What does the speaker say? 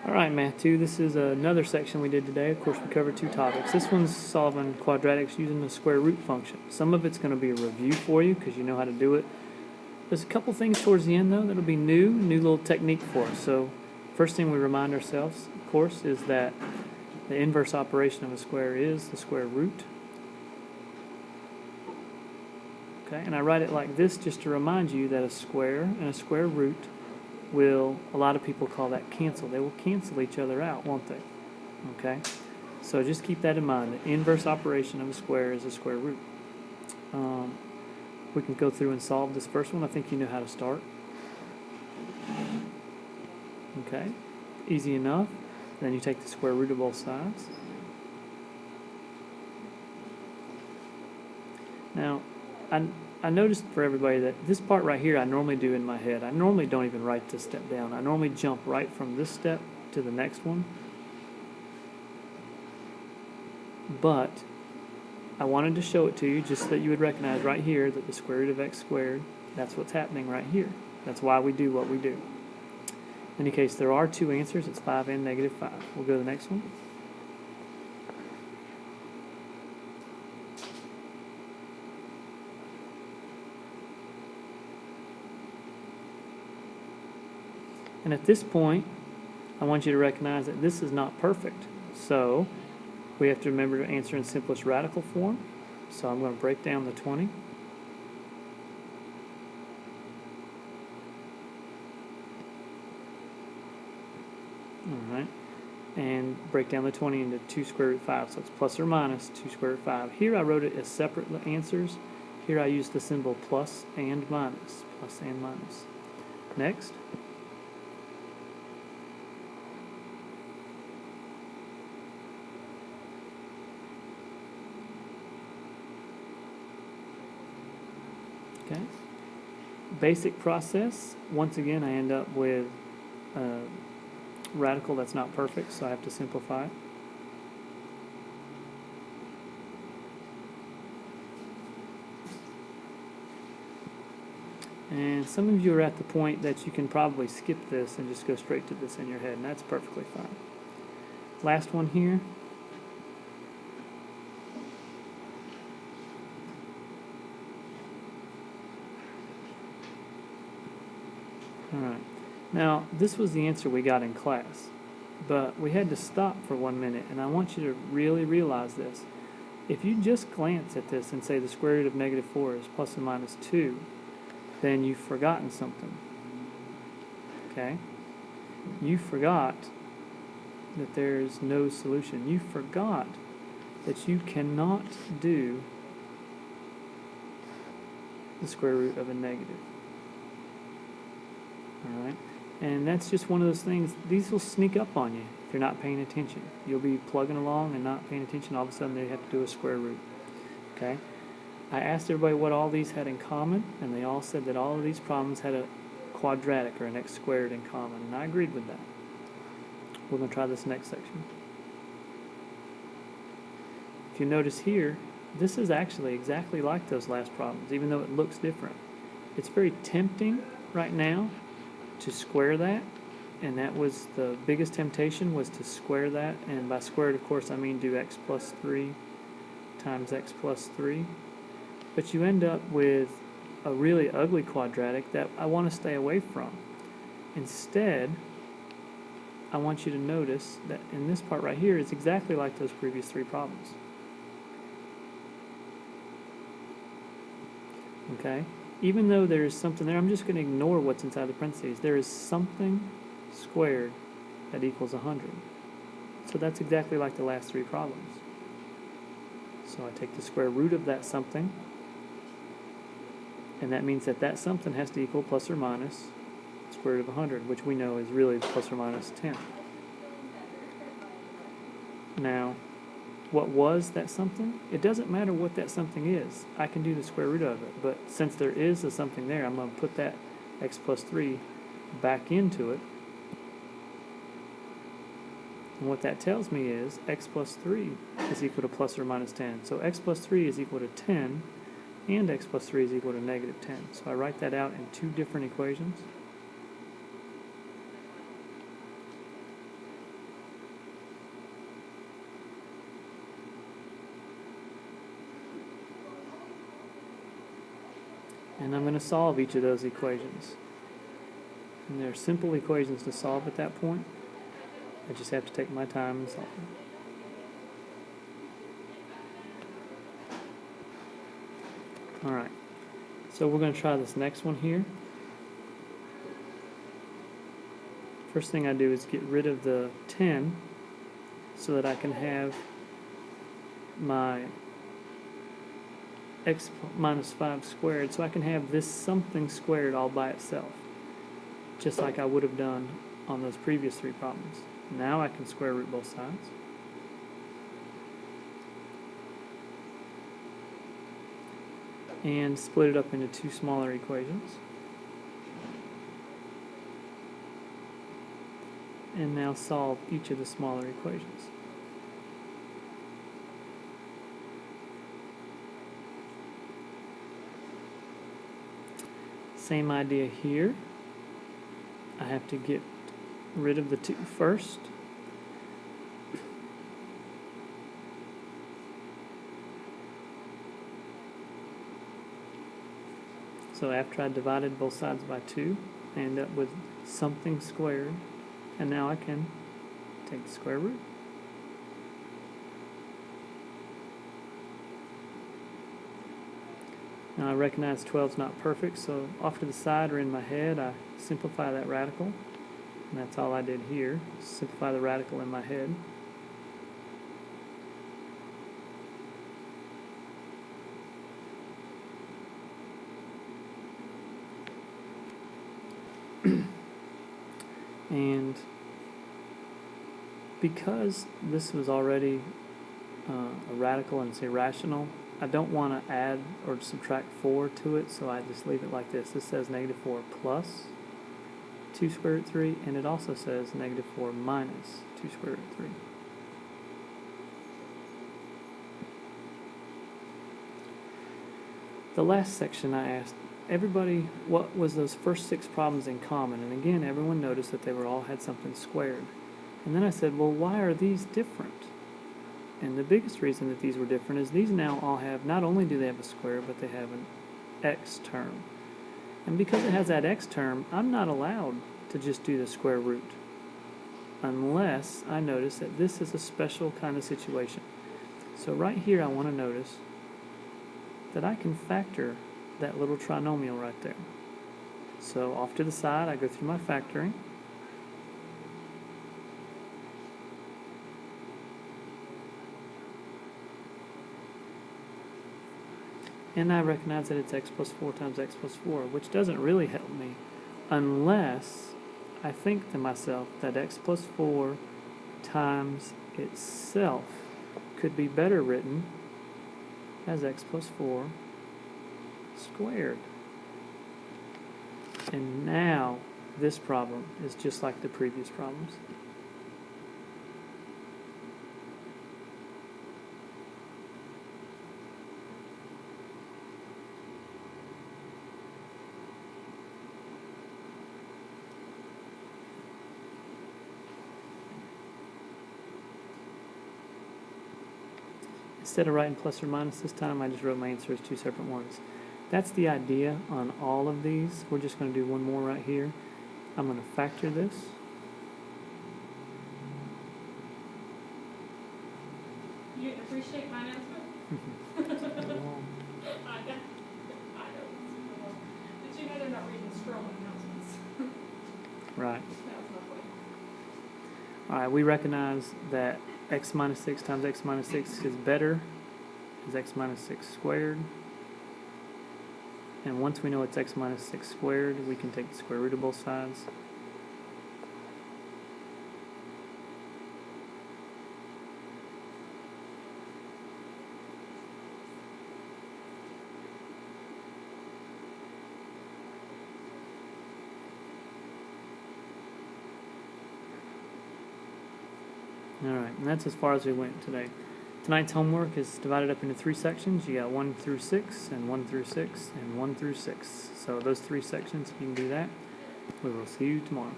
Alright, Math 2, this is another section we did today. Of course, we covered two topics. This one's solving quadratics using the square root function. Some of it's going to be a review for you because you know how to do it. There's a couple things towards the end, though, that'll be new little technique for us. So, first thing we remind ourselves, of course, is that the inverse operation of a square is the square root. Okay, and I write it like this just to remind you that a square and a square root will, a lot of people call that cancel. They will cancel each other out, won't they? Okay, so just keep that in mind. The inverse operation of a square is a square root. We can go through and solve this first one. I think you know how to start. Okay, easy enough. Then you take the square root of both sides. Now, I noticed for everybody that this part right here I normally do in my head. I normally don't even write this step down. I normally jump right from this step to the next one. But I wanted to show it to you just so that you would recognize right here that the square root of x squared, that's what's happening right here. That's why we do what we do. In any case, there are two answers. It's 5 and negative 5. We'll go to the next one. And at this point, I want you to recognize that this is not perfect. So we have to remember to answer in simplest radical form. So I'm going to break down the 20. Alright. And break down the 20 into 2 square root 5. So it's plus or minus 2 square root 5. Here I wrote it as separate answers. Here I used the symbol plus and minus. Plus and minus. Next. Okay. Basic process. Once again, I end up with a radical that's not perfect, so I have to simplify it. And some of you are at the point that you can probably skip this and just go straight to this in your head, and that's perfectly fine. Last one here. Alright, now this was the answer we got in class, but we had to stop for 1 minute, and I want you to really realize this. If you just glance at this and say the square root of negative 4 is plus or minus 2, then you've forgotten something. Okay? You forgot that there's no solution. You forgot that you cannot do the square root of a negative. Alright, and that's just one of those things. These will sneak up on you if you're not paying attention. You'll be plugging along and not paying attention. All of a sudden they have to do a square root. Okay, I asked everybody what all these had in common, and they all said that all of these problems had a quadratic or an x squared in common, and I agreed with that. We're going to try this next section. If you notice here, this is actually exactly like those last problems, even though it looks different. It's very tempting right now to square that, and that was the biggest temptation, was to square that, and by squared of course I mean do x plus 3 times x plus 3, but you end up with a really ugly quadratic that I want to stay away from. Instead, I want you to notice that in this part right here it's exactly like those previous three problems. Okay? Even though there is something there, I'm just going to ignore what's inside the parentheses. There is something squared that equals 100. So that's exactly like the last three problems. So I take the square root of that something, and that means that that something has to equal plus or minus the square root of 100, which we know is really plus or minus 10. Now, what was that something? It doesn't matter what that something is. I can do the square root of it, but since there is a something there, I'm going to put that x plus 3 back into it. And what that tells me is x plus 3 is equal to plus or minus 10. So x plus 3 is equal to 10, and x plus 3 is equal to negative 10. So I write that out in two different equations. And I'm going to solve each of those equations. And they're simple equations to solve at that point. I just have to take my time and solve them. Alright, so we're going to try this next one here. First thing I do is get rid of the 10 so that I can have my x minus 5 squared, so I can have this something squared all by itself, just like I would have done on those previous three problems. Now I can square root both sides. And split it up into two smaller equations. And now solve each of the smaller equations. Same idea here. I have to get rid of the 2 first. So after I divided both sides by 2, I end up with something squared. And now I can take the square root. Now I recognize 12 is not perfect, so off to the side or in my head I simplify that radical. And that's all I did here, simplify the radical in my head. And because this was already a radical and it's irrational, I don't want to add or subtract 4 to it, so I just leave it like this. This says negative 4 plus 2 square root 3, and it also says negative 4 minus 2 square root 3. The last section I asked everybody what was those first 6 problems in common, and again everyone noticed that they were all had something squared. And then I said, well, why are these different? And the biggest reason that these were different is these now all have, not only do they have a square, but they have an x term. And because it has that x term, I'm not allowed to just do the square root unless I notice that this is a special kind of situation. So right here I want to notice that I can factor that little trinomial right there. So off to the side I go through my factoring. And I recognize that it's x plus 4 times x plus 4, which doesn't really help me unless I think to myself that x plus 4 times itself could be better written as x plus 4 squared. And now this problem is just like the previous problems. Instead of writing plus or minus this time, I just wrote my answer as 2 separate ones. That's the idea on all of these. We're just going to do one more right here. I'm going to factor this. You appreciate my announcement? I know. But you know they're not reading scroll announcements. Right. That was my point. Alright, we recognize that x minus 6 times x minus 6 is better as x minus 6 squared. And once we know it's x minus 6 squared, we can take the square root of both sides. Alright, and that's as far as we went today. Tonight's homework is divided up into 3 sections. You got 1 through 6, and 1 through 6, and 1 through 6. So those 3 sections, if you can do that, we will see you tomorrow.